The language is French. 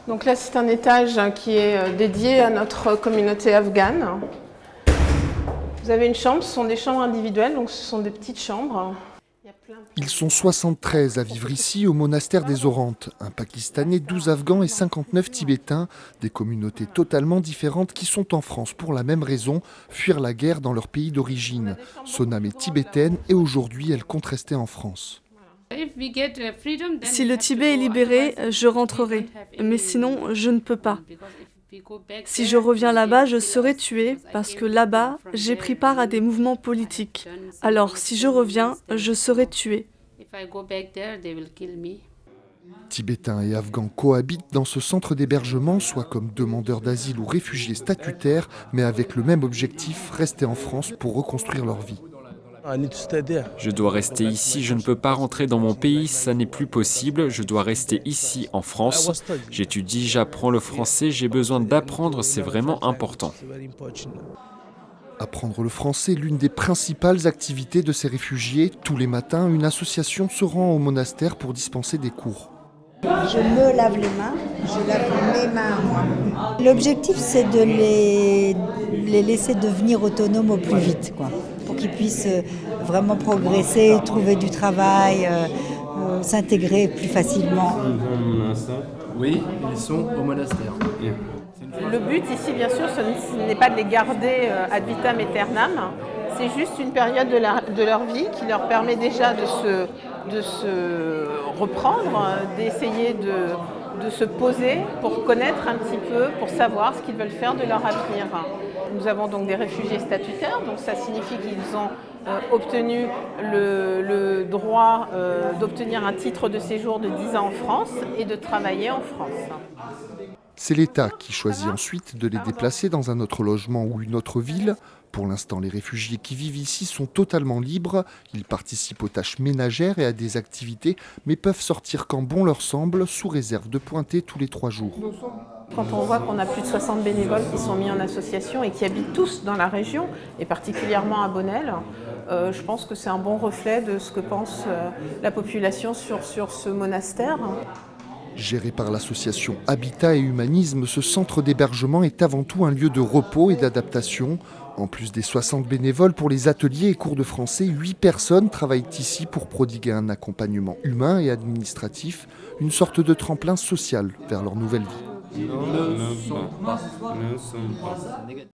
Donc là, c'est un étage qui est dédié à notre communauté afghane. Vous avez une chambre, ce sont des chambres individuelles, donc ce sont des petites chambres. Ils sont 73 à vivre ici au monastère des Orantes. Un Pakistanais, 12 Afghans et 59 Tibétains. Des communautés totalement différentes qui sont en France pour la même raison, fuir la guerre dans leur pays d'origine. Sonam est tibétaine et aujourd'hui elle compte rester en France. Si le Tibet est libéré, je rentrerai. Mais sinon, je ne peux pas. Si je reviens là-bas, je serai tuée parce que là-bas, j'ai pris part à des mouvements politiques. Alors, si je reviens, je serai tuée. Tibétains et Afghans cohabitent dans ce centre d'hébergement, soit comme demandeurs d'asile ou réfugiés statutaires, mais avec le même objectif, rester en France pour reconstruire leur vie. Je dois rester ici, je ne peux pas rentrer dans mon pays, ça n'est plus possible, je dois rester ici en France. J'étudie, j'apprends le français, j'ai besoin d'apprendre, c'est vraiment important. Apprendre le français, l'une des principales activités de ces réfugiés. Tous les matins, une association se rend au monastère pour dispenser des cours. Je me lave les mains, je lave mes mains à moi. L'objectif, c'est de les laisser devenir autonomes au plus vite, quoi, pour qu'ils puissent vraiment progresser, trouver du travail, s'intégrer plus facilement. Oui, ils sont au monastère. Le but ici, bien sûr, ce n'est pas de les garder ad vitam aeternam. C'est juste une période de leur vie qui leur permet déjà de se reprendre, d'essayer de se poser pour connaître un petit peu, pour savoir ce qu'ils veulent faire de leur avenir. Nous avons donc des réfugiés statutaires, donc ça signifie qu'ils ont obtenu le droit d'obtenir un titre de séjour de 10 ans en France et de travailler en France. C'est l'État qui choisit ensuite de les déplacer dans un autre logement ou une autre ville. Pour l'instant, les réfugiés qui vivent ici sont totalement libres. Ils participent aux tâches ménagères et à des activités, mais peuvent sortir quand bon leur semble, sous réserve de pointer tous les 3 jours. Quand on voit qu'on a plus de 60 bénévoles qui sont mis en association et qui habitent tous dans la région, et particulièrement à Bonnel, je pense que c'est un bon reflet de ce que pense la population sur ce monastère. Géré par l'association Habitat et Humanisme, ce centre d'hébergement est avant tout un lieu de repos et d'adaptation. En plus des 60 bénévoles pour les ateliers et cours de français, 8 personnes travaillent ici pour prodiguer un accompagnement humain et administratif, une sorte de tremplin social vers leur nouvelle vie.